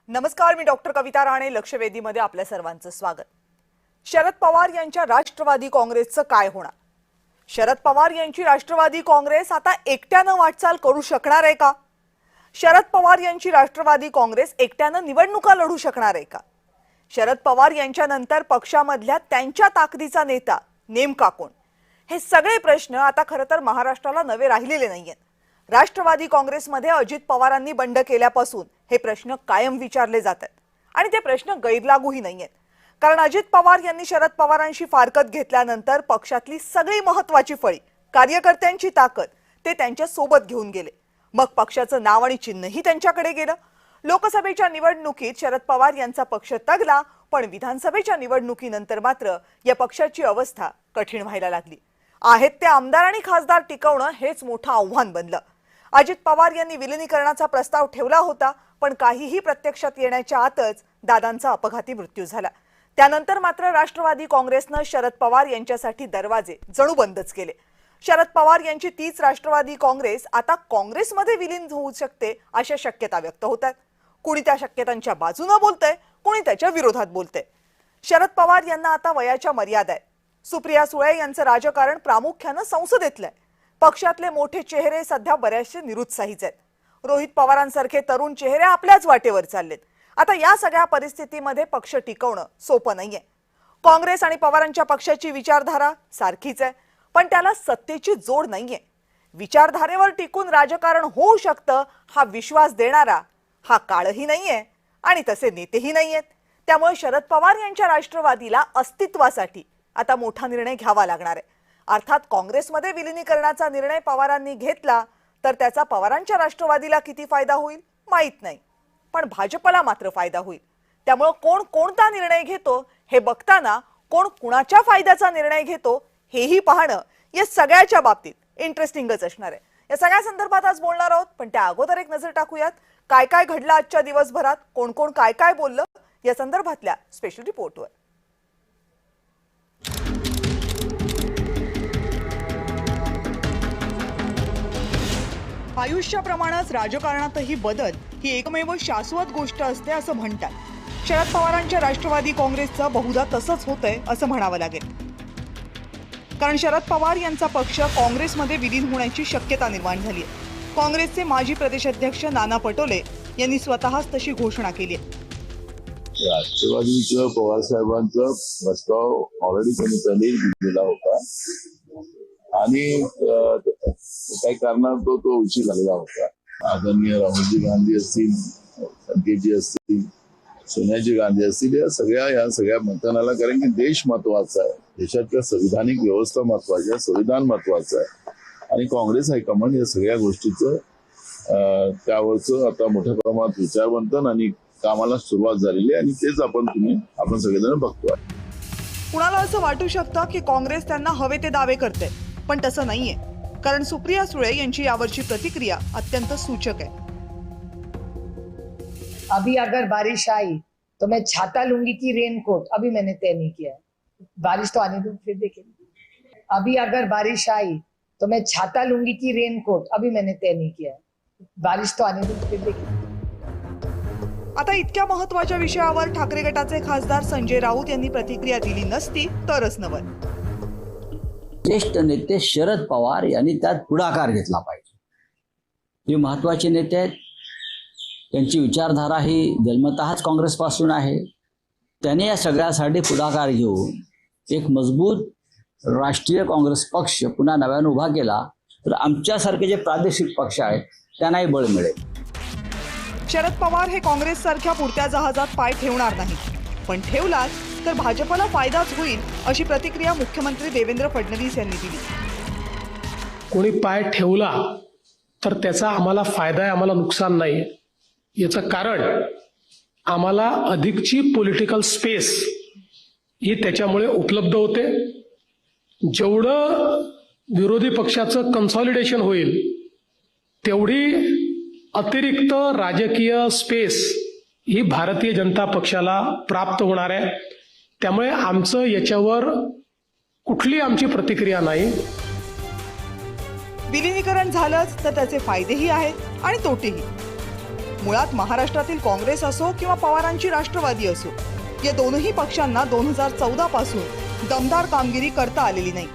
नमस्कार, मी डॉक्टर कविता राणे. लक्षवेधीमध्ये आपल्या सर्वांचं स्वागत. शरद पवार यांच्या राष्ट्रवादी काँग्रेसचं काय होणार? शरद पवार यांची राष्ट्रवादी काँग्रेस आता एकट्यानं वाटचाल करू शकणार आहे का? शरद पवार यांची राष्ट्रवादी काँग्रेस एकट्यानं निवडणुका लढू शकणार आहे का? शरद पवार यांच्यानंतर पक्षामधल्या त्यांच्या ताकदीचा नेता नेमका कोण? हे सगळे प्रश्न आता खरं तर महाराष्ट्राला नवे राहिलेले नाहीयेत. राष्ट्रवादी काँग्रेसमध्ये अजित पवारांनी बंड केल्यापासून हे प्रश्न कायम विचारले जातात आणि ते प्रश्न गैरलागूही नाहीयेत. कारण अजित पवार यांनी शरद पवारांशी फारकत घेतल्यानंतर पक्षातली सगळी महत्त्वाची फळी, कार्यकर्त्यांची ताकद ते त्यांच्या सोबत घेऊन गेले. मग पक्षाचं नाव आणि चिन्हही त्यांच्याकडे गेलं. लोकसभेच्या निवडणुकीत शरद पवार यांचा पक्ष तगला, पण विधानसभेच्या निवडणुकीनंतर मात्र या पक्षाची अवस्था कठीण व्हायला लागली. आहेत ते आमदार आणि खासदार टिकवणं हेच मोठं आव्हान बनलं. अजित पवार यांनी विलिनीकरणाचा प्रस्ताव ठेवला होता, पण काहीही प्रत्यक्षात येण्याच्या आतच दादांचा अपघाती मृत्यू झाला. त्यानंतर मात्र राष्ट्रवादी काँग्रेसनं शरद पवार यांच्यासाठी दरवाजे जणू बंदच केले. शरद पवार यांची तीच राष्ट्रवादी काँग्रेस आता काँग्रेसमध्ये विलीन होऊ शकते अशा शक्यता व्यक्त होतात. कुणी त्या शक्यतांच्या बाजूने बोलतंय, कुणी त्याच्या विरोधात बोलतंय. शरद पवार यांना आता वयाच्या मर्यादा आहेत. सुप्रिया सुळे यांचं राजकारण प्रामुख्यानं संसदेतलं आहे. पक्षातले मोठे चेहरे सध्या बरेचसे निरुत्साहीच आहेत. रोहित पवारांसारखे तरुण चेहरे आपल्याच वाटेवर चाललेत. आता या सगळ्या परिस्थितीमध्ये पक्ष टिकवणं सोपं नाहीये. काँग्रेस आणि पवारांच्या पक्षाची विचारधारा सारखीच आहे, पण त्याला सत्तेची जोड नाहीये. विचारधारेवर टिकून राजकारण होऊ शकतं हा विश्वास देणारा हा काळही नाहीये आणि तसे नेतेही नाहीयेत. त्यामुळे शरद पवार यांच्या राष्ट्रवादीला अस्तित्वासाठी आता मोठा निर्णय घ्यावा लागणार आहे. अर्थात काँग्रेसमध्ये विलिनीकरणाचा निर्णय पवारांनी घेतला तर त्याचा पवारांच्या राष्ट्रवादीला किती फायदा होईल माहित नाही, पण भाजपला मात्र फायदा होईल. त्यामुळे कोण कोणता निर्णय घेतो हे बघताना कोण कुणाच्या फायद्याचा निर्णय घेतो हेही पाहणं या सगळ्याच्या बाबतीत इंटरेस्टिंगच असणार आहे. या सगळ्या संदर्भात आज बोलणार आहोत, पण त्या अगोदर एक नजर टाकूयात काय काय घडलं आजच्या दिवसभरात, कोण कोण काय काय बोललं या संदर्भातल्या स्पेशल रिपोर्टवर. आयुष्याप्रमाणेच राजकारणातही बदल ही एकमेव शाश्वत गोष्ट असते असं म्हणतात. शरद पवारांच्या राष्ट्रवादी काँग्रेसचं बहुधा तसंच होतंय असं म्हणावं लागेल. कारण शरद पवार यांचा पक्ष काँग्रेसमध्ये विलीन होण्याची शक्यता निर्माण झाली आहे. काँग्रेसचे माजी प्रदेशाध्यक्ष नाना पटोले यांनी स्वतःच तशी घोषणा केली आहे. राष्ट्रवादीचं पवार साहेबांचा प्रस्ताव ऑलरेडी त्यांनी दिलेला होता आणि काही कारणात तो उशीर झालेला होता. आदरणीय राहुलजी गांधी असतील, संकेतजी असतील, सोनियाजी गांधी असतील, या सगळ्या मतदानाला, कारण की देश महत्वाचा आहे, देशातल्या संविधानिक व्यवस्था महत्वाची आहे, संविधान महत्वाचं आहे आणि काँग्रेस हायकमांड या सगळ्या गोष्टीचं त्यावरचं आता मोठ्या प्रमाणात विचारवंतन आणि कामाला सुरुवात झालेली आहे आणि तेच आपण सगळेजण बघतोय. कुणाला असं वाटू शकतं की काँग्रेस त्यांना हवे ते दावे करते, पण तसं नाहीये. कारण सुप्रिया सुळे यांची यावरची प्रतिक्रिया अत्यंत सूचक आहे. अभी अगर बारिश आई तो मैं छाता लूंगी कि रेनकोट, अभी मैंने तय नहीं किया है. बारिश तो आने दो फिर देखेंगे. अभी अगर बारिश आई तो मैं छाता लूंगी कि रेनकोट, अभी मैंने तय नहीं किया है. बारिश तो आने दो फिर देखेंगे. आता इतक्या महत्त्वाच्या विषयावर ठाकरे गटाचे खासदार संजय राऊत यांनी प्रतिक्रिया दिली नसती तरच नवल. ज्येष्ठ नेते शरद पवार यांनी त्यात पुढाकार घेतला पाहिजे. हे महत्वाचे नेते आहेत, त्यांची विचारधारा ही जन्मतःच काँग्रेसपासून आहे. त्याने या सगळ्यासाठी पुढाकार घेऊन एक मजबूत राष्ट्रीय काँग्रेस पक्ष पुन्हा नव्यानं उभा केला तर आमच्यासारखे जे प्रादेशिक पक्ष आहेत त्यांनाही बळ मिळेल. शरद पवार हे काँग्रेस सारख्या पुरत्या जहाजात पाय ठेवणार नाही, पण ठेवलाच तर भाजपला फायदाच होईल अशी प्रतिक्रिया मुख्यमंत्री देवेंद्र फडणवीस यांनी दिली. कोणी पाय ठेवला तर त्याचा आम्हाला फायदा आहे, आम्हाला नुकसान नाही. याचं कारण आम्हाला अधिकची पॉलिटिकल स्पेस ही त्याच्यामुळे उपलब्ध होते. जेवढं विरोधी पक्षाचं कन्सॉलिडेशन होईल तेवढी अतिरिक्त राजकीय स्पेस ही भारतीय जनता पक्षाला प्राप्त होणार आहे. त्यामुळे आमचं याच्यावर कुठली आमची प्रतिक्रिया नाही. विलिनीकरण झालंच तर त्याचे फायदेही आहेत आणि तोटेही. मुळात महाराष्ट्रातील काँग्रेस असो किंवा पवारांची राष्ट्रवादी असो, या दोनही पक्षांना 2014 पासून दमदार कामगिरी करता आलेली नाही.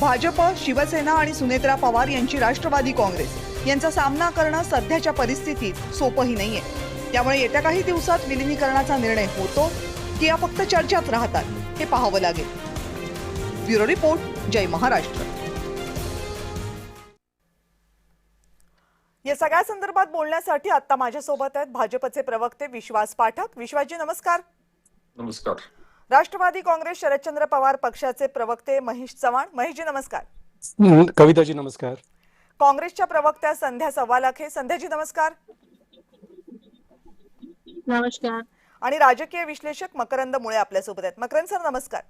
भाजप, शिवसेना आणि सुनेत्रा पवार यांची राष्ट्रवादी काँग्रेस यांचा सामना करणं सध्याच्या परिस्थितीत सोपंही नाहीये. त्यामुळे येत्या काही दिवसात विलिनीकरणाचा निर्णय होतो की या फक्त चर्चाच राहतात हे पाहावं लागेल. ब्युरो रिपोर्ट, जय महाराष्ट्र. या सगळ्या संदर्भात बोलण्यासाठी आता माझ्यासोबत आहेत भाजपचे प्रवक्ते विश्वास पाठक. विश्वासजी नमस्कार. नमस्कार. राष्ट्रवादी काँग्रेस शरदचंद्र पवार पक्षाचे प्रवक्ते महेश चव्हाण. महेशजी नमस्कार. कविताजी नमस्कार. काँग्रेसच्या प्रवक्त्या संध्या सव्वालाखे. संध्याजी नमस्कार. नमस्कार. आणि राजकीय विश्लेषक मकरंद मुळे आपल्यासोबत आहेत. मकरंद सर नमस्कार.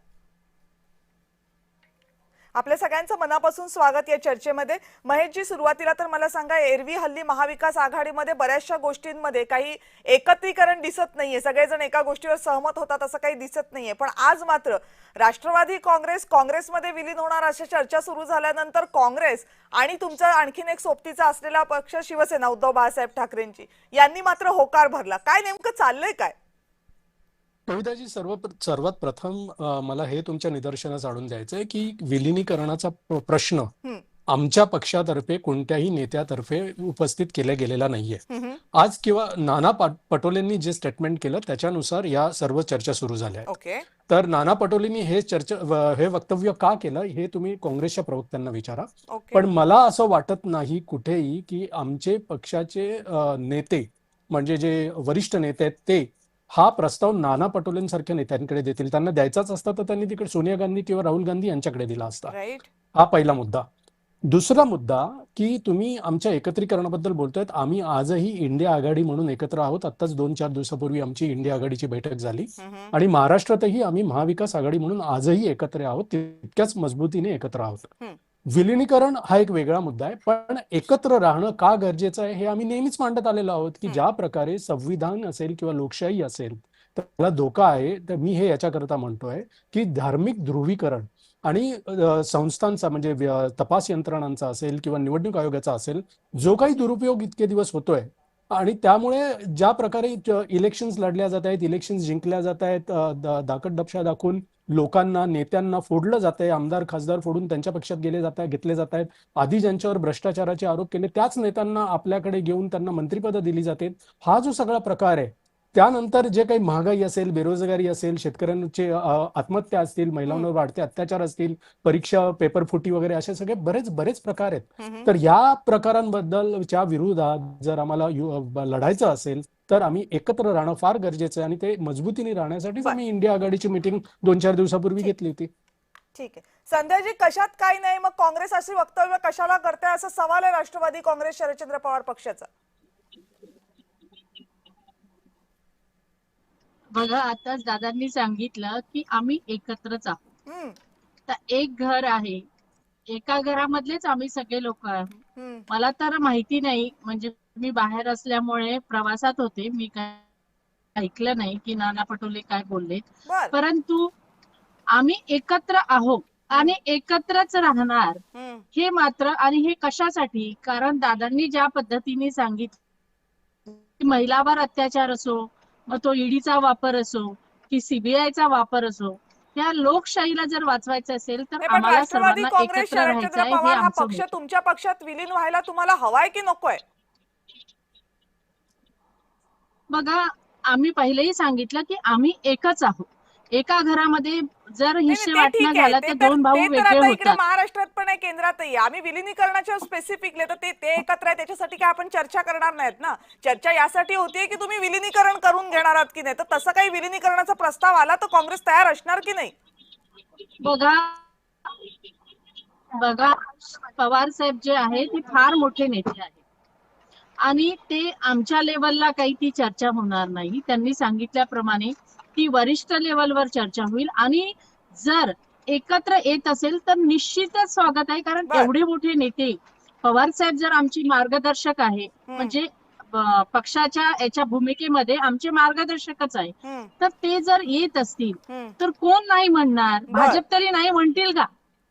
आपल्या सगळ्यांचं मनापासून स्वागत या चर्चेमध्ये. महेशजी, सुरुवातीला तर मला सांगा, एरवी हल्ली महाविकास आघाडीमध्ये बऱ्याचशा गोष्टींमध्ये काही एकत्रीकरण दिसत नाहीये, सगळेजण एका गोष्टीवर सहमत होतात असं काही दिसत नाहीये. पण आज मात्र राष्ट्रवादी काँग्रेसमध्ये विलीन होणार अशा चर्चा सुरू झाल्यानंतर काँग्रेस आणि तुमचा आणखीन एक सोबतीचा असलेला पक्ष शिवसेना उद्धव बाळासाहेब ठाकरेंची यांनी मात्र होकार भरला. काय नेमकं चाललंय काय? कविताजी, सर्वात प्रथम मला हे तुमच्या निदर्शनास आणून द्यायचंय की विलिनीकरणाचा प्रश्न आमच्या पक्षातर्फे कोणत्याही नेत्यातर्फे उपस्थित केला गेलेला नाहीये. आज किंवा नाना पटोलेंनी जे स्टेटमेंट केलं त्याच्यानुसार या सर्व चर्चा सुरू झाल्या आहेत. तर नाना पटोलेंनी हे वक्तव्य का केलं हे तुम्ही काँग्रेसच्या प्रवक्त्यांना विचारा. पण मला असं वाटत नाही कुठेही की आमचे पक्षाचे नेते म्हणजे जे वरिष्ठ नेते आहेत ते हा प्रस्ताव नाना पटोलेंसारख्या नेत्यांकडे देतील. त्यांना द्यायचाच असता तर त्यांनी तिकडे सोनिया गांधी किंवा राहुल गांधी यांच्याकडे दिला असता. हा पहिला मुद्दा. दुसरा मुद्दा की तुम्ही आमच्या एकत्रीकरणाबद्दल बोलतोय. आम्ही आजही इंडिया आघाडी म्हणून एकत्र आहोत. आत्ताच 2-4 दिवसापूर्वी आमची इंडिया आघाडीची बैठक झाली आणि महाराष्ट्रातही आम्ही महाविकास आघाडी म्हणून आजही एकत्र आहोत, तितक्याच मजबूतीने एकत्र आहोत. विलिनीकरण हा एक वेगळा मुद्दा आहे, पण एकत्र राहणं का गरजेचं आहे हे आम्ही नेहमीच मांडत आलेलो आहोत की ज्या प्रकारे संविधान असेल किंवा लोकशाही असेल तर त्याला धोका आहे. तर मी हे याच्याकरता म्हणतोय की धार्मिक ध्रुवीकरण आणि संस्थांचा म्हणजे तपास यंत्रणांचा असेल किंवा निवडणूक आयोगाचा असेल जो काही दुरुपयोग इतके दिवस होतोय आणि त्यामुळे ज्या प्रकारे इलेक्शन्स लढल्या जात आहेत, इलेक्शन्स जिंकल्या जात आहेत, दाकड डपशा दाखवून लोकांना नेत्यांना फोडलं जात आहे, आमदार खासदार फोडून त्यांच्या पक्षात घेतले जात आहेत, आधी ज्यांच्यावर भ्रष्टाचाराचे आरोप केले त्याच नेत्यांना आपल्याकडे घेऊन त्यांना मंत्रिपदं दिली जातात. हा जो सगळा प्रकार आहे, त्यानंतर जे काही महागाई असेल, बेरोजगारी असेल, शेतकऱ्यांचे आत्महत्या असतील, महिलांवर वाढते अत्याचार असतील, परीक्षा पेपर फुटी वगैरे असे सगळे बरेच प्रकार आहेत. तर या प्रकारांबद्दलच्या विरोधात जर आम्हाला लढायचं असेल तर आम्ही एकत्र राहणं फार गरजेचं आहे आणि ते मजबूतीने राहण्यासाठीच आम्ही इंडिया आघाडीची मीटिंग 2-4 दिवसापूर्वी घेतली होती. ठीक आहे संध्याजी, कशात काही नाही मग काँग्रेस अशी वक्तव्य कशाला करते असा सवाल आहे राष्ट्रवादी काँग्रेस शरदचंद्र पवार पक्षाचा. बघा, आताच दादांनी सांगितलं की आम्ही एकत्रच आहोत. तर एक घर आहे, एका घरामधलेच आम्ही सगळे लोक आहोत. मला तर माहिती नाही, म्हणजे मी बाहेर असल्यामुळे प्रवासात होते, मी काय ऐकलं नाही की नाना पटोले काय बोलले, परंतु आम्ही एकत्र आहोत आणि एकत्रच राहणार हे मात्र. आणि हे कशासाठी? कारण दादांनी ज्या पद्धतीने सांगितलं, महिलावर अत्याचार असो, मग तो ईडीचा वापर असो की सीबीआयचा वापर असो, या लोकशाहीला जर वाचवायचं असेल तर आम्हाला सर्वांना एकत्र राहायचं आहे. हे आमचं पक्ष तुमच्या पक्षात विलीन व्हायला तुम्हाला हवाय की नकोय? बघा, आम्ही पहिलेही सांगितलं की आम्ही एकच आहोत. एका घरामध्ये जर हिस्से वाटणं झालं तर दोन भाऊ वेगळे होतात. महाराष्ट्रात पण आहे, केंद्रातही. आम्ही विलिनीकरणाच्या स्पेसिफिकली तर ते एकत्र आहे, त्याच्यासाठी काय आपण चर्चा करणार नाहीत ना. चर्चा यासाठी होतीये की तुम्ही विलिनीकरण करून घेणार आहात की नाही. तर तसं काही विलिनीकरणाचा प्रस्ताव आला तर काँग्रेस तयार असणार की नाही? बघा, पवार साहेब जे आहेत ते फार मोठे नेते आहेत आणि ते आमच्या लेवलला काही ती चर्चा होणार नाही. त्यांनी सांगितल्याप्रमाणे ती वरिष्ठ लेवलवर चर्चा होईल आणि जर एकत्र येत असेल तर निश्चितच स्वागत आहे. कारण एवढे मोठे नेते पवार साहेब जर आमची मार्गदर्शक आहे, म्हणजे पक्षाच्या याच्या भूमिकेमध्ये आमचे मार्गदर्शकच आहे, तर ते जर येत असतील तर कोण नाही म्हणणार? भाजप तरी नाही म्हणतील का?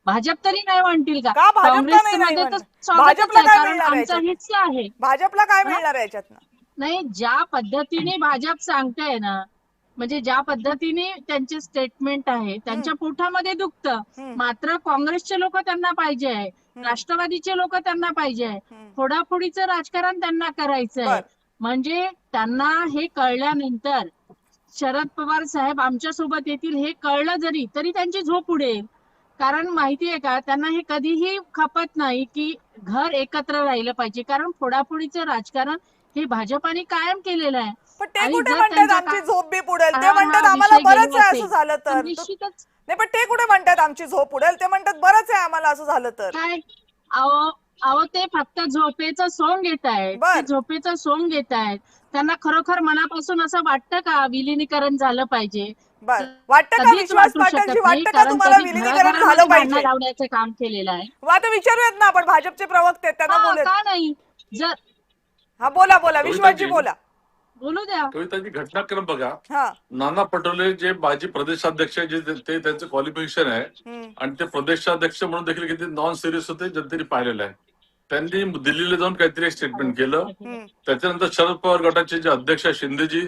भाजप तरी नाही म्हणतील का? का भाजपला नाही काँग्रेसमध्ये तर म्हणणार? स्वागतच भाजपला आहे, काय कारण मिळणार आमचा याच्यात? हिस्सा आहे. भाजपला काय मिळणार आहे याच्यातनं? नाही, ज्या पद्धतीने भाजप सांगताय ना, म्हणजे ज्या पद्धतीने त्यांचे स्टेटमेंट आहे, त्यांच्या पोटामध्ये दुखतं. मात्र काँग्रेसचे लोक त्यांना पाहिजे आहे, राष्ट्रवादीचे लोक त्यांना पाहिजे आहे, फोडाफोडीचं राजकारण त्यांना करायचं आहे. बर. म्हणजे त्यांना हे कळल्यानंतर शरद पवार साहेब आमच्या सोबत येतील हे कळलं जरी तरी त्यांची झोप उडेल. कारण माहितीये का, त्यांना हे कधीही खपत नाही की घर एकत्र राहिलं पाहिजे, कारण फोडाफोडीचं राजकारण हे भाजपाने कायम केलेलं आहे. पण ते आणि कुठे जर म्हणतात त्यांच्या आमची झोप बी उडेल? ते हा म्हणतात आम्हाला विषय बरंच गेलो आहे असेल, असं झालं तर तर. निश्चितच नाही, पण ते कुठे म्हणतात आमची झोप उडेल? ते म्हणतात बरंच आहे आम्हाला असं झालं तर. काय, अहो अहो ते फक्त झोपेचं सोंग घेत आहेत. बर. ते झोपेचं सोंग घेत आहेत. त्यांना खरोखर मनापासून असं वाटतं का विलिनीकरण झालं पाहिजे? बर, वाटतं का कधीच विश्वास वाटू पाटलजी, शकत नाही, वाटतं का कारण तुम्हाला त्यांनी विलिनीकरण झालं घराघरामध्ये भांडणं पाहिजे? लावण्याचं काम केलेलं आहे. मग आता विचारूयात ना आपण, भाजपचे प्रवक्ते आहेत, त्यांना हा, बोलूयात. का नाही? जर हा, बोला बोला विश्वासजी, बोला. बोलू द्या. कविताजी, घटनाक्रम बघा. हा. नाना पटोले जे माजी प्रदेशाध्यक्ष आहे, जे ते त्यांचं क्वालिफिकेशन आहे आणि ते प्रदेशाध्यक्ष म्हणून देखील किती नॉन सिरियस होते जनतेने पाहिलेलं आहे. त्यांनी दिल्लीला जाऊन काहीतरी स्टेटमेंट केलं. त्याच्यानंतर शरद पवार गटाचे जे अध्यक्ष शिंदेजी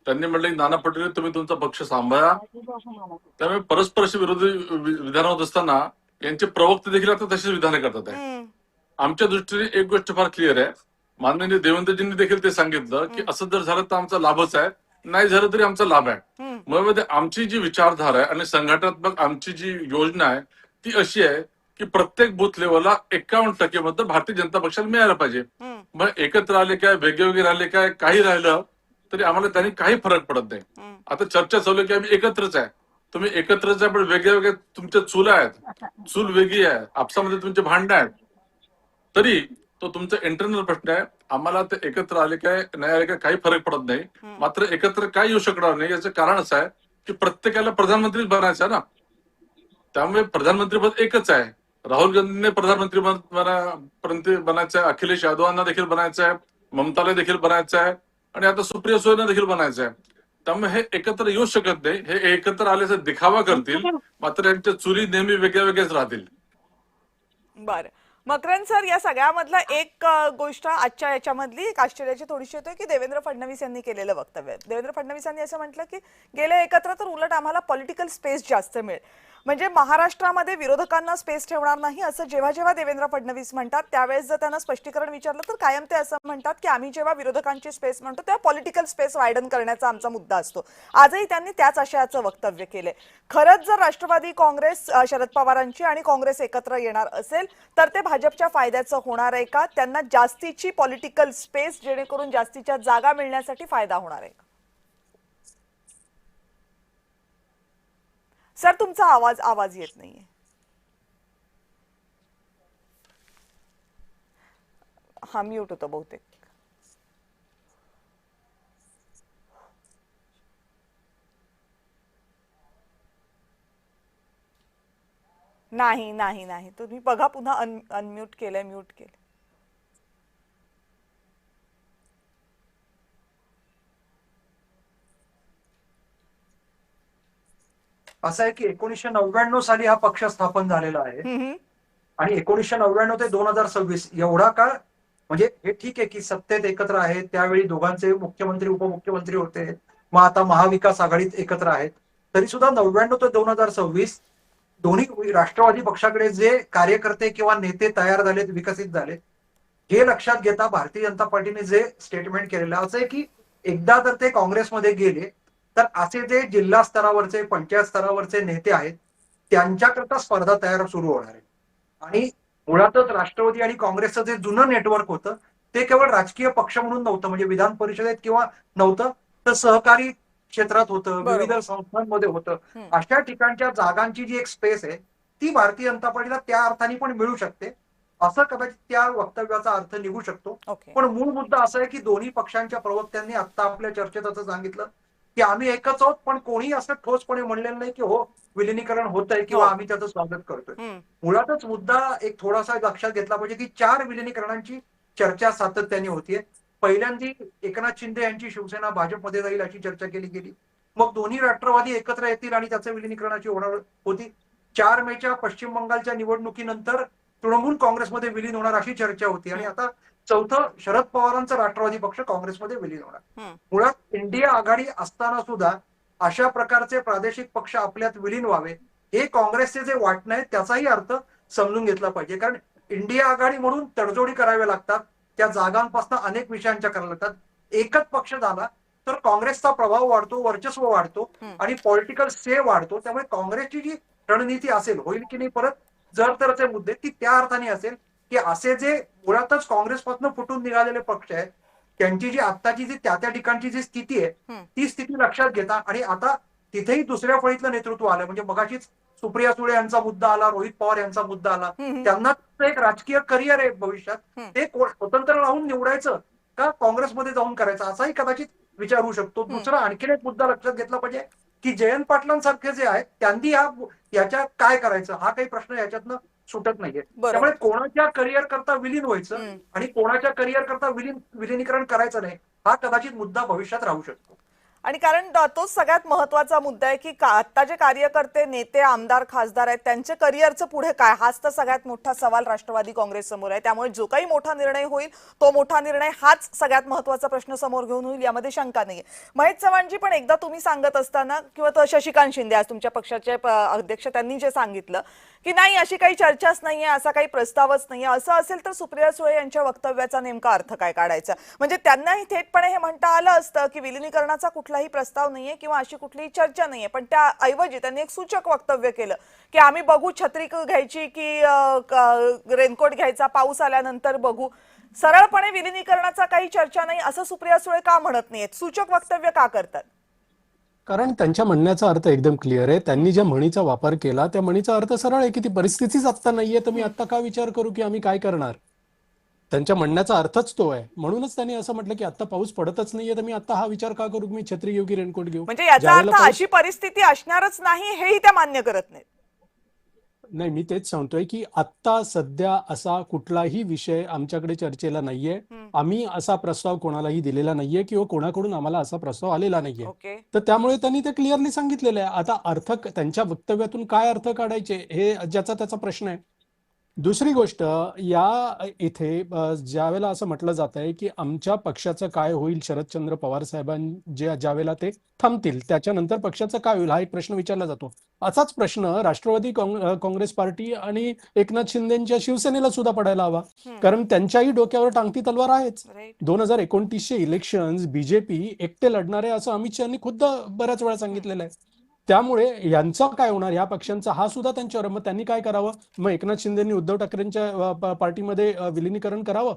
त्यांनी म्हटलं की नाना पटोले तुम्ही तुमचा पक्ष सांभाळा. त्यामुळे परस्पर अशी विरोधी विधान होत असताना यांचे प्रवक्ते देखील आता तशीच विधानं करतात आहे. आमच्या दृष्टीने एक गोष्ट फार क्लिअर आहे, माननीय देवेंद्रजींनी देखील ते सांगितलं की असं जर झालं तर आमचा लाभच आहे, नाही झालं तरी आमचा लाभ आहे. मग आमची जी विचारधारा आहे आणि संघटनात्मक आमची जी योजना आहे ती अशी आहे की प्रत्येक बूथ लेवलला 51% मत भारतीय जनता पक्षाला मिळायला पाहिजे. मग एकत्र आले काय, वेगळे राहिले काय, काही राहिलं तरी आम्हाला त्यांनी काही फरक पडत नाही. आता चर्चा चालू आहे की आम्ही एकत्रच आहे. तुम्ही एकत्रच आहे, पण वेगळ्या तुमच्या चुला आहेत, चूल वेगळी आहे, आपसामध्ये तुमचे भांडण आहेत, तरी तो तुमचा इंटरनल प्रश्न आहे. आम्हाला ते एकत्र आले काय नाही आले काय काही फरक पडत नाही. मात्र एकत्र काय येऊ शकणार नाही याचं कारण असं आहे की प्रत्येकाला प्रधानमंत्री बनायचं आहे ना. त्यामुळे प्रधानमंत्री पद एकच आहे. राहुल गांधीने प्रधानमंत्री बनायचं आहे, अखिलेश यादवांना देखील बनायचं आहे, ममताला देखील बनायचं आहे आणि आता सुप्रिया सुळेंना देखील बनायचं आहे. त्यामुळे हे एकत्र येऊ शकत नाही. हे एकत्र आल्याचा दिखावा करतील, मात्र यांच्या चुली नेहमी वेगळ्याच राहतील. बरं, मकरंद सर, या सगळ्यामधला एक गोष्ट आजच्या याच्यामधली एक आश्चर्याची थोडीशी येतोय की देवेंद्र फडणवीस यांनी केलेलं वक्तव्य. देवेंद्र फडणवीसांनी असं म्हटलं की गेले एकत्र तर उलट आम्हाला पॉलिटिकल स्पेस जास्त मिळेल. म्हणजे महाराष्ट्रामध्ये विरोधकांना स्पेस ठेवणार नाही असं जेव्हा जेव्हा देवेंद्र फडणवीस म्हणतात त्यावेळेस जर त्यांना स्पष्टीकरण विचारलं तर कायम ते असं म्हणतात की आम्ही जेव्हा विरोधकांची स्पेस म्हणतो तेव्हा पॉलिटिकल स्पेस वायडन करण्याचा आमचा मुद्दा असतो. आजही त्यांनी त्याच आशयाचं वक्तव्य केलंय. खरंच जर राष्ट्रवादी काँग्रेस शरद पवारांची आणि काँग्रेस एकत्र येणार असेल तर ते भाजपच्या फायद्याचं होणार आहे का? त्यांना जास्तीची पॉलिटिकल स्पेस जेणेकरून जास्तीच्या जागा मिळण्यासाठी फायदा होणार आहे का? सर, तुमचा आवाज येत नाहीये. हा, म्यूट होतो बहुतेक. नाही नाही नाही, तुम्ही बघा पुन्हा अनम्यूट केलंय, म्यूट केलंय. असं आहे की 1999 साली हा पक्ष स्थापन झालेला आहे आणि 1999 ते 2026 एवढा काळ, म्हणजे हे ठीक आहे की सत्तेत एकत्र आहेत, त्यावेळी दोघांचे मुख्यमंत्री उपमुख्यमंत्री होते, मग आता महाविकास आघाडीत एकत्र आहेत, तरी सुद्धा 99 ते 2026 दोन्ही राष्ट्रवादी पक्षाकडे जे कार्यकर्ते किंवा नेते तयार झालेत, विकसित झालेत, हे लक्षात घेता भारतीय जनता पार्टीने जे स्टेटमेंट केलेलं असं आहे की एकदा जर ते काँग्रेसमध्ये गेले तर असे जे जिल्हा स्तरावरचे, पंचायत स्तरावरचे नेते आहेत त्यांच्याकरता स्पर्धा तयार सुरू होणार आहे. आणि मुळातच राष्ट्रवादी आणि काँग्रेसचं जे जुनं नेटवर्क होतं ते केवळ राजकीय पक्ष म्हणून नव्हतं, म्हणजे विधान परिषदेत किंवा नव्हतं, तर सहकारी क्षेत्रात होतं, विविध संस्थांमध्ये होतं. अशा ठिकाणच्या जागांची जी एक स्पेस आहे ती भारतीय जनता पार्टीला त्या अर्थाने पण मिळू शकते, असं कदाचित त्या वक्तव्याचा अर्थ निघू शकतो. पण मूळ मुद्दा असा आहे की दोन्ही पक्षांच्या प्रवक्त्यांनी आता आपल्या चर्चेत असं सांगितलं की आम्ही एकच आहोत, पण कोणी असं ठोसपणे म्हणलेलं नाही की हो विलिनीकरण होत आहे किंवा आम्ही त्याचं स्वागत करतोय. मुळातच मुद्दा एक थोडासा लक्षात घेतला पाहिजे की 4 विलिनीकरणांची चर्चा सातत्याने होतीये. पहिल्यांदी एकनाथ शिंदे यांची शिवसेना भाजपमध्ये जाईल अशी चर्चा केली गेली, मग दोन्ही राष्ट्रवादी एकत्र येतील आणि त्याचं विलिनीकरणाची होणार होती. 4 मेच्या पश्चिम बंगालच्या निवडणुकीनंतर तृणमूल काँग्रेसमध्ये विलीन होणार अशी चर्चा होती आणि आता चौथं शरद पवारांचं राष्ट्रवादी पक्ष काँग्रेसमध्ये विलीन होणार. मुळात इंडिया आघाडी असताना सुद्धा अशा प्रकारचे प्रादेशिक पक्ष आपल्यात विलीन व्हावे हे काँग्रेसचे जे वाटणं आहे त्याचाही अर्थ समजून घेतला पाहिजे. कारण इंडिया आघाडी म्हणून तडजोडी कराव्या लागतात, त्या जागांपासून अनेक विषयांच्या कराव्या लागतात. एकच पक्ष झाला तर काँग्रेसचा प्रभाव वाढतो, वर्चस्व वाढतो आणि पॉलिटिकल से वाढतो. त्यामुळे काँग्रेसची जी रणनीती असेल, होईल की नाही परत जर तरचे मुद्दे, ती त्या अर्थाने असेल की असे जे मुळातच काँग्रेसपासून फुटून निघालेले पक्ष आहेत त्यांची जी आत्ताची जी त्या ठिकाणची जी स्थिती आहे ती स्थिती लक्षात घेता आणि आता तिथेही दुसऱ्या फळीतलं नेतृत्व आलं. म्हणजे मगाशीच सुप्रिया सुळे यांचा मुद्दा आला, रोहित पवार यांचा मुद्दा आला. त्यांना एक राजकीय करिअर आहे भविष्यात, ते स्वतंत्र राहून निवडायचं का काँग्रेसमध्ये जाऊन करायचं असाही कदाचित विचार होऊ शकतो. दुसरा आणखीन एक मुद्दा लक्षात घेतला पाहिजे की जयंत पाटलांसारखे जे आहेत त्यांनी याच्यात काय करायचं हा काही प्रश्न याच्यातनं सुटत नाहीये. त्यामुळे कोणाच्या करिअर करता विलीन व्हायचं आणि कोणाच्या करिअर करता विलिनीकरण करायचं नाही हा कदाचित मुद्दा भविष्यात राहू शकतो. आणि कारण तोच सगळ्यात महत्वाचा मुद्दा आहे की आता जे कार्यकर्ते, नेते, आमदार, खासदार आहेत त्यांचे करिअरचं पुढे काय, हाच तर सगळ्यात मोठा सवाल राष्ट्रवादी काँग्रेस समोर आहे. त्यामुळे जो काही मोठा निर्णय होईल तो मोठा निर्णय हाच सगळ्यात महत्वाचा प्रश्न समोर घेऊन होईल यामध्ये शंका नाहीये. महेश चव्हाणजी, पण एकदा तुम्ही सांगत असताना किंवा तो शशिकांत शिंदे आज तुमच्या पक्षाचे अध्यक्ष त्यांनी जे सांगितलं की नाही अशी काही चर्चाच नाहीये, असा काही प्रस्तावच नाहीये, असं असेल तर सुप्रिया सुळे यांच्या वक्तव्याचा नेमका अर्थ काय काढायचा? म्हणजे त्यांनाही थेटपणे हे म्हणता आलं असतं की विलिनीकरणाचा कुठलाही प्रस्ताव नाहीये किंवा अशी कुठलीही चर्चा नाहीये, पण त्याऐवजी त्यांनी एक सूचक वक्तव्य केलं की आम्ही बघू, छत्री घ्यायची की रेनकोट घ्यायचा, पाऊस आल्यानंतर बघू. सरळपणे विलिनीकरणाचा काही चर्चा नाही असं सुप्रिया सुळे का म्हणत नाहीयेत, सूचक वक्तव्य का करतात? कारण त्यांच्या म्हणण्याचा अर्थ एकदम क्लिअर आहे. त्यांनी ज्या म्हणीचा वापर केला त्या म्हणीचा अर्थ सरळ आहे की ती परिस्थितीच आता नाहीये, तर मी आता का विचार करू की आम्ही काय करणार. त्यांच्या म्हणण्याचा अर्थच तो आहे. म्हणूनच त्यांनी असं म्हटलं की आता पाऊस पडतच नाहीये तर मी आता हा विचार का करू की मी छत्री घेऊ की रेनकोट घेऊ. म्हणजे याचा अर्थ अशी परिस्थिती असणारच नाही हेही त्या मान्य करत नाहीत. नाही, मी तेच सांगतोय की आता सध्या असा कुठलाही विषय आमच्याकडे चर्चेला नाहीये. आम्ही असा प्रस्ताव कोणालाही दिलेला नाहीये किंवा कोणाकडून आम्हाला असा प्रस्ताव आलेला नाहीये. तर त्यामुळे त्यांनी ते क्लिअरली सांगितलेलं आहे. आता अर्थ त्यांच्या वक्तव्यातून काय अर्थ काढायचे हे ज्याचा त्याचा प्रश्न आहे. दुसरी गोष्ट, या इथे ज्यावेळेला असं म्हटलं जात आहे की आमच्या पक्षाचं काय होईल, शरदचंद्र पवार साहेबांच्या ज्यावेळेला ते थांबतील त्याच्यानंतर पक्षाचं काय होईल हा एक प्रश्न विचारला जातो. असाच प्रश्न राष्ट्रवादी काँग्रेस पार्टी आणि एकनाथ शिंदेच्या शिवसेनेला सुद्धा पडायला हवा. कारण त्यांच्याही डोक्यावर टांगती तलवार आहेच. 2029चे इलेक्शन्स बीजेपी एकटे लढणार आहे असं अमित शहानी खुद्द बऱ्याच वेळा सांगितलेलं आहे. त्यामुळे यांचा काय होणार, या पक्षांचा हा सुद्धा त्यांच्यावर. मग त्यांनी काय करावं, मग एकनाथ शिंदेंनी उद्धव ठाकरेंच्या पार्टीमध्ये विलिनीकरण करावं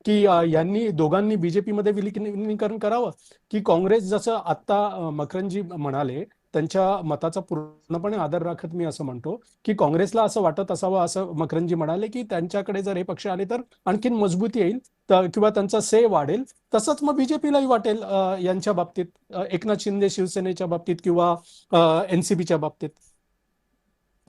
की यांनी दोघांनी बीजेपीमध्ये विलिनीकरण करावं की काँग्रेस, जसं आता मकरंजी म्हणाले त्यांच्या मताचा पूर्णपणे आदर राखत मी असं म्हणतो की काँग्रेसला असं वाटत असावं असं मकरंजी म्हणाले की त्यांच्याकडे जर हे पक्ष आले तर आणखीन मजबूती येईल किंवा त्यांचा से वाढेल. तसंच मग बीजेपीलाही वाटेल यांच्या बाबतीत, एकनाथ शिंदे शिवसेनेच्या बाबतीत किंवा एनसीपीच्या बाबतीत.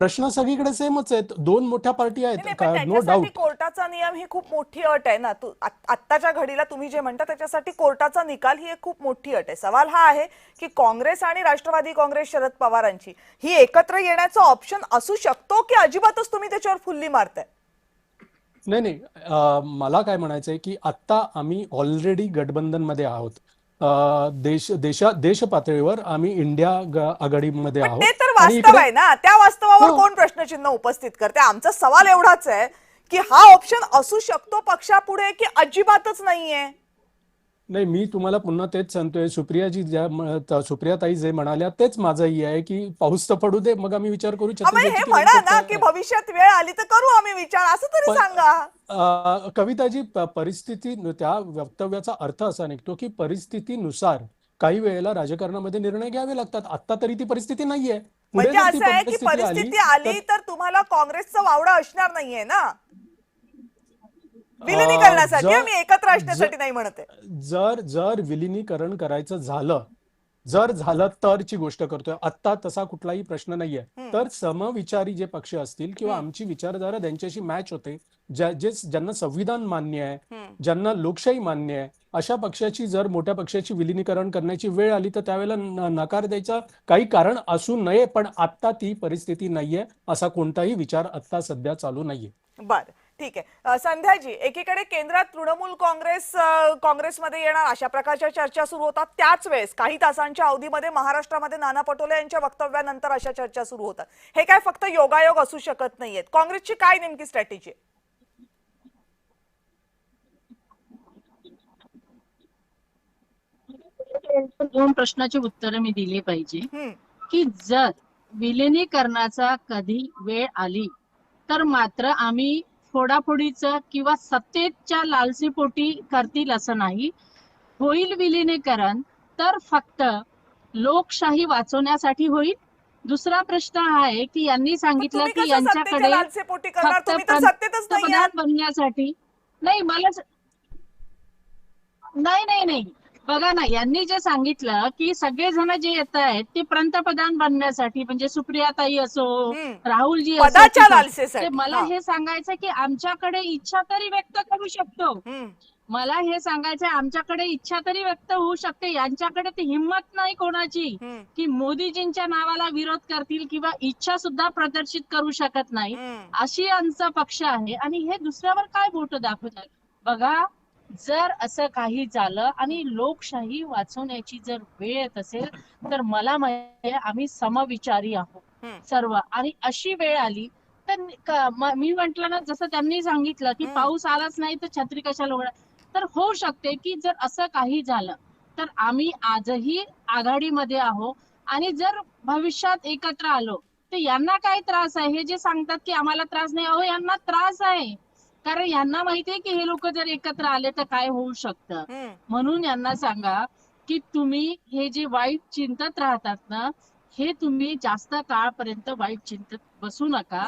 प्रश्न सगळीकडे सेमच आहेत. दोन मोठ्या पार्टी आहेत, नो डाऊट. कोर्टाचा नियम ही खूप मोठी अट आहे ना. आत्ताच्या घडीला तुम्ही जे म्हणता त्याच्यासाठी कोर्टाचा निकाल ही एक खूप मोठी अट आहे. सवाल हा आहे की काँग्रेस आणि राष्ट्रवादी काँग्रेस शरद पवारांची ही एकत्र येण्याचा ऑप्शन असू शकतो की अजिबातच तुम्ही त्याच्यावर फुल्ली मारताय? नाही, मला काय म्हणायचंय की आता आम्ही ऑलरेडी गठबंधनमध्ये आहोत. देश पातळीवर आम्ही इंडिया आघाडीमध्ये आहोत. ते तर वास्तव आहे ना, त्या वास्तवावर कोण प्रश्नचिन्ह उपस्थित करते? आमचा सवाल एवढाच आहे की हा ऑप्शन असू शकतो पक्षापुढे की अजिबातच नाहीये? नाही, मी तुम्हाला पुन्हा तेच सांगतोय, सुप्रियाताई जे म्हणाल्या तेच माझंही आहे की पाऊस तर पडू दे मग आम्ही विचार करू. हे म्हणा ना की भविष्यात वेळ आली तर करू आम्ही विचार, असं तरी सांगा. कविताजी, परिस्थिती, त्या वक्तव्याचा अर्थ असा निघतो की परिस्थितीनुसार काही वेळेला राजकारणामध्ये निर्णय घ्यावे लागतात. आता तरी ती परिस्थिती नाहीये. म्हणजे असं आहे की परिस्थिती आली तर तुम्हाला काँग्रेसचं वावडं असणार नाहीये ना विलिनीकरणासाठी? आम्ही एकत्र असण्यासाठी नाही म्हणते. जर विलिनीकरण करायचं झालं जर झालं तरची गोष्ट करतोय, आत्ता तसा कुठलाही प्रश्न नाहीये. तर समविचारी जे पक्ष असतील किंवा आमची विचारधारा त्यांच्याशी मॅच होते, ज्यांना संविधान मान्य आहे, ज्यांना लोकशाही मान्य आहे, अशा पक्षाची जर मोठ्या पक्षाची विलिनीकरण करण्याची वेळ आली तर त्यावेळेला नकार द्यायचा काही कारण असू नये. पण आत्ता ती परिस्थिती नाहीये, असा कोणताही विचार आत्ता सध्या चालू नाहीये. बर, ठीक आहे. संध्याजी, एकीकडे केंद्रात तृणमूल काँग्रेसमध्ये येणार अशा प्रकारच्या चर्चा सुरू होतात, त्याच वेळेस काही तासांच्या अवधीमध्ये महाराष्ट्रामध्ये नाना पटोले यांच्या वक्तव्यानंतर अशा चर्चा सुरू होतात. हे काय फक्त योगायोग असू शकत नाहीयेत. काँग्रेसची काय नेमकी स्ट्रॅटेजी आहे? दोन प्रश्नाची उत्तरं मी दिली पाहिजे की जर विलिनीकरणाचा कधी वेळ आली तर मात्र आम्ही फोडाफोडीचं किंवा सत्तेच्या लालसेपोटी करतील असं नाही. होईल विलिनीकरण तर फक्त लोकशाही वाचवण्यासाठी होईल. दुसरा प्रश्न हा आहे की यांनी सांगितलं की यांच्याकडे फक्त पंतप्रधान बनण्यासाठी नाही. नाही बघा ना, यांनी जे सांगितलं की सगळेजण जे येत आहेत ते पंतप्रधान बनण्यासाठी, म्हणजे सुप्रियाताई असो, राहुलजी असो, मला हे सांगायचं की आमच्याकडे इच्छा तरी व्यक्त करू शकतो. मला हे सांगायचं आमच्याकडे इच्छा तरी व्यक्त होऊ शकते. यांच्याकडे ती हिंमत नाही कोणाची की मोदीजींच्या नावाला विरोध करतील किंवा इच्छा सुद्धा प्रदर्शित करू शकत नाही. अशी आमचा पक्ष आहे आणि हे दुसऱ्यावर काय बोट दाखवतात. बघा, जर असं काही झालं आणि लोकशाही वाचवण्याची जर वेळ येत असेल तर मला माहिती आहे आम्ही समविचारी आहोत सर्व, आणि अशी वेळ आली तर मी म्हंटल ना, जसं त्यांनी सांगितलं की पाऊस आलाच नाही तर छत्री कशाला उघडा, तर होऊ शकते की जर असं काही झालं तर आम्ही आजही आघाडीमध्ये आहोत आणि जर भविष्यात एकत्र आलो तर यांना काय त्रास आहे. हे जे सांगतात की आम्हाला त्रास नाही, अहो यांना त्रास आहे, कारण यांना माहितीये की हे लोक जर एकत्र आले तर काय होऊ शकतं. म्हणून यांना सांगा की तुम्ही हे जे वाईट चिंतत राहतात ना, हे तुम्ही जास्त काळपर्यंत वाईट चिंतत बसू नका.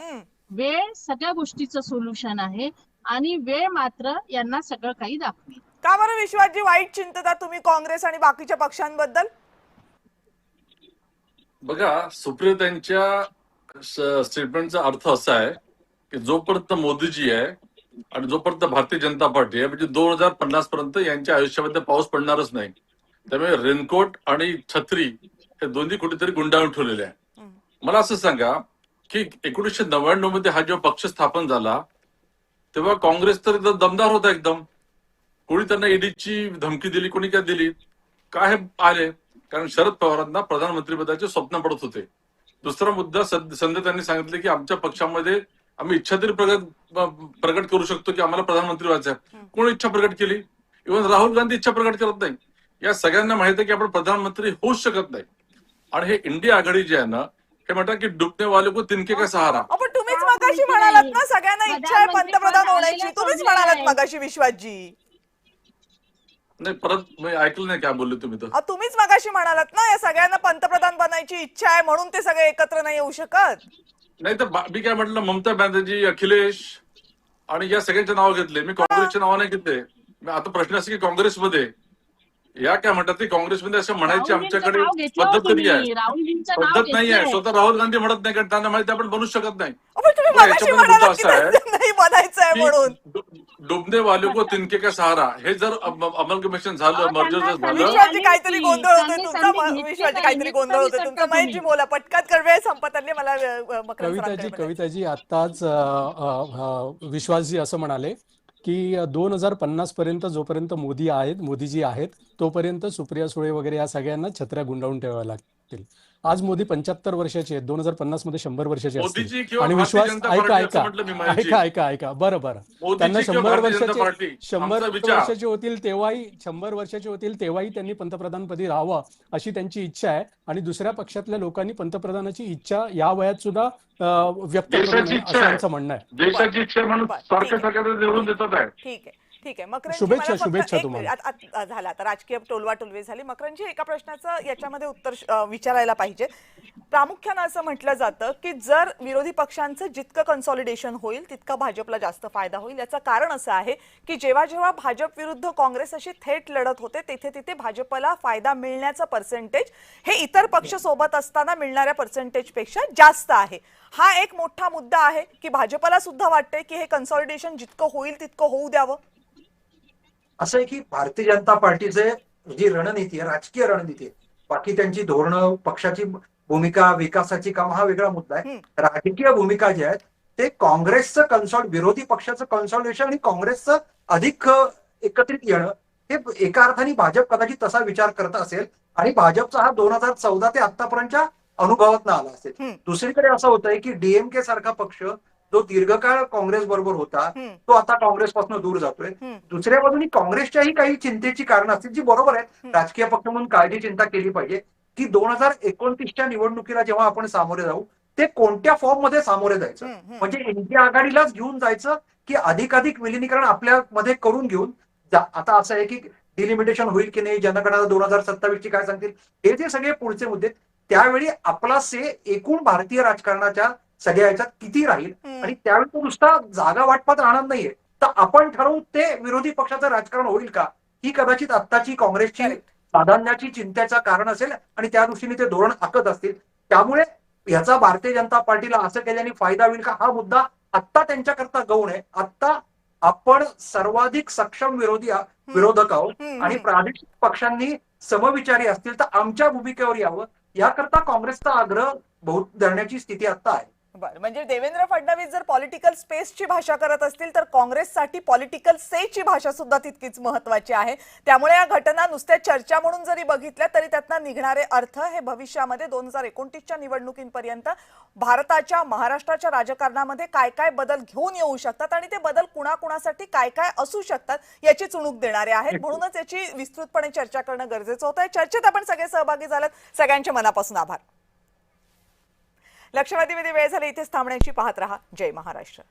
वेळ सगळ्या गोष्टीचं सोल्युशन आहे आणि वेळ मात्र यांना सगळं काही दाखवेल. का बरं विश्वासजी वाईट चिंतता तुम्ही काँग्रेस आणि बाकीच्या पक्षांबद्दल? बघा, सुप्रियतांच्या स्टेटमेंटचा अर्थ असा आहे की जोपर्यंत मोदीजी आहे आणि जोपर्यंत भारतीय जनता पार्टी आहे, म्हणजे 2050 पर्यंत यांच्या आयुष्यामध्ये पाऊस पडणारच नाही. त्यामुळे रेनकोट आणि छत्री हे दोन्ही कुठेतरी गुंडाळून ठेवलेले आहे. मला असं सांगा की 1999 मध्ये हा जेव्हा पक्ष स्थापन झाला तेव्हा काँग्रेस तर दमदार होता एकदम. कोणी त्यांना ईडीची धमकी दिली, कोणी काय दिली, काय आले, कारण शरद पवारांना प्रधानमंत्रीपदाचे स्वप्न पडत होते. दुसरा मुद्दा, संध्या त्यांनी सांगितले की आमच्या पक्षामध्ये आम्ही इच्छा तरी प्रकट करू शकतो की आम्हाला प्रधानमंत्री व्हायचं आहे. कोणी इच्छा प्रकट केली? इव्हन राहुल गांधी इच्छा प्रकट करत नाही. या सगळ्यांना माहिती आहे की आपण प्रधानमंत्री होऊच शकत नाही. आणि हे इंडिया आघाडी जे आहे ना, हे म्हणतात की डुबने वाले को तिनके का सहारा. पण तुम्हीच मगाशी म्हणालात ना सगळ्यांना इच्छा आहे पंतप्रधान होण्याची, तुम्हीच म्हणालात मगाशी विश्वासजी. नाही, परत ऐकलं नाही काय बोलले तुम्ही. तर तुम्हीच मगाशी म्हणालात ना या सगळ्यांना पंतप्रधान बनायची इच्छा आहे म्हणून ते सगळे एकत्र नाही येऊ शकत. नाही तर मी काय म्हटलं, ममता बॅनर्जी, अखिलेश आणि या सगळ्यांचे नाव घेतले, मी काँग्रेसचे नाव नाही घेतले. आता प्रश्न असे की काँग्रेसमध्ये या काय म्हणतात ते, काँग्रेसमध्ये असं म्हणायची आमच्याकडे पद्धत तरी आहे, पद्धत नाही आहे. स्वतः राहुल गांधी म्हणत नाही कारण त्यांना माहिती आपण बनूच शकत नाही. याच्यामध्ये मुद्दा असा आहे की डुबने वाले को तिनके का सहारा हे जर अमलगमेशन झालं, मर्जर जर झालं, काहीतरी गोंधळ होतोय तुमचा, काहीतरी गोंधळ होतोय तुमचा. महेशजी बोला पटकन, कर वेळ संपत आली. मला कविताजी आत्ताच विश्वासजी असं म्हणाले की 2050 पर्यंत जोपर्यंत मोदीजी आहेत तोपर्यंत सुप्रिया सुळे वगैरे या सगळ्यांना छत्र्या गुंडाळून ठेवाव्या लागतील. आज मोदी 75 वर्षाचे आहेत, 2050 मध्ये 100 वर्षाचे असतील. आणि विश्वास ऐका बरं त्यांना 100 वर्षाचे होतील तेव्हाही त्यांनी पंतप्रधानपदी राहावं अशी त्यांची इच्छा आहे. आणि दुसऱ्या पक्षातल्या लोकांनी पंतप्रधानाची इच्छा या वयात सुद्धा व्यक्त करू नये असं आमचं म्हणणं आहे. देशाची इच्छा म्हणून सारखं निवडून देतात आहे. ठीक आहे. ठीक आहे मकरंजी, शुभेच्छा, मला फक्त शुभेच्छा एक तुम्हाला. मिनिट, झाला आता राजकीय टोलवाटोलवी झाली. मकरंजी, एका प्रश्नाचं याच्यामध्ये उत्तर विचारायला पाहिजे. प्रामुख्यानं असं म्हटलं जातं की जर विरोधी पक्षांचं जितकं कन्सॉलिडेशन होईल तितका भाजपला जास्त फायदा होईल. याचं कारण असं आहे की जेव्हा जेव्हा भाजप विरुद्ध काँग्रेस अशी थेट लढत होते तिथे तिथे भाजपला फायदा मिळण्याचं पर्सेंटेज हे इतर पक्ष सोबत असताना मिळणाऱ्या पर्सेंटेजपेक्षा जास्त आहे. हा एक मोठा मुद्दा आहे की भाजपला सुद्धा वाटते की हे कन्सॉलिडेशन जितकं होईल तितकं होऊ द्यावं. असं आहे की भारतीय जनता पार्टीचे जी रणनीती आहे, राजकीय रणनीती आहे, बाकी त्यांची धोरणं, पक्षाची भूमिका, विकासाची काम हा वेगळा मुद्दा आहे. राजकीय भूमिका जी आहेत ते काँग्रेसचं विरोधी पक्षाचं कन्सॉलिडेशन आणि काँग्रेसचं अधिक एकत्रित येणं, हे एका अर्थाने भाजप कदाचित तसा विचार करत असेल आणि भाजपचा हा 2014 ते आतापर्यंतच्या अनुभवात आला असेल. दुसरीकडे असं होतंय की डीएमके सारखा पक्ष जो दीर्घकाळ काँग्रेस बरोबर होता तो आता काँग्रेसपासून दूर जातोय. दुसऱ्या बाजूने काँग्रेसच्याही काही चिंतेची कारणं असतील जी बरोबर आहेत, राजकीय पक्ष म्हणून काळजी चिंता केली पाहिजे की 2029च्या निवडणुकीला जेव्हा आपण सामोरे जाऊ ते कोणत्या फॉर्म मध्ये सामोरे जायचं, म्हणजे एनडीए आघाडीलाच घेऊन जायचं की अधिकाधिक विलिनीकरण आपल्यामध्ये करून घेऊन आता असं आहे की डिलिमिटेशन होईल की नाही, जनगणना 2027ची काय सांगतील, हे जे सगळे पुढचे मुद्दे, त्यावेळी आपला एकूण भारतीय राजकारणाच्या सगळ्या याच्यात किती राहील आणि त्यावेळी तो नुसता जागा वाटपात राहणार नाहीये. तर आपण ठरवू ते विरोधी पक्षाचं राजकारण होईल का, ही कदाचित आत्ताची काँग्रेसची प्राधान्याची चिंतेचं कारण असेल आणि त्या दृष्टीने ते धोरण आखत असतील. त्यामुळे याचा भारतीय जनता पार्टीला असं केल्याने फायदा होईल का, हा मुद्दा आत्ता त्यांच्याकरता गौण आहे. आत्ता आपण सर्वाधिक सक्षम विरोधक आहोत आणि प्रादेशिक पक्षांनी समविचारी असतील तर आमच्या भूमिकेवर यावं, याकरता काँग्रेसचा आग्रह बहुत धरण्याची स्थिती आता आहे. बरं, म्हणजे देवेंद्र फडणवीस जर पॉलिटिकल स्पेसची भाषा करत असतील तर काँग्रेससाठी पॉलिटिकल सेची भाषा सुद्धा तितकीच महत्त्वाची आहे. त्यामुळे या घटना नुसत्या चर्चा म्हणून जरी बघितल्या तरी त्यातनं निघणारे अर्थ हे भविष्यामध्ये 2029च्या निवडणुकींपर्यंत भारताच्या, महाराष्ट्राच्या राजकारणामध्ये काय काय बदल घेऊन येऊ शकतात आणि ते बदल कुणाकुणासाठी काय काय असू शकतात याची चुणूक देणारे आहेत. म्हणूनच याची विस्तृतपणे चर्चा करणं गरजेचं होतं. चर्चेत आपण सगळे सहभागी झालात, सगळ्यांचे मनापासून आभार. लक्षवेधीमध्ये वेळ झाली, इथेच थांबण्याची. पाहत रहा जय महाराष्ट्र.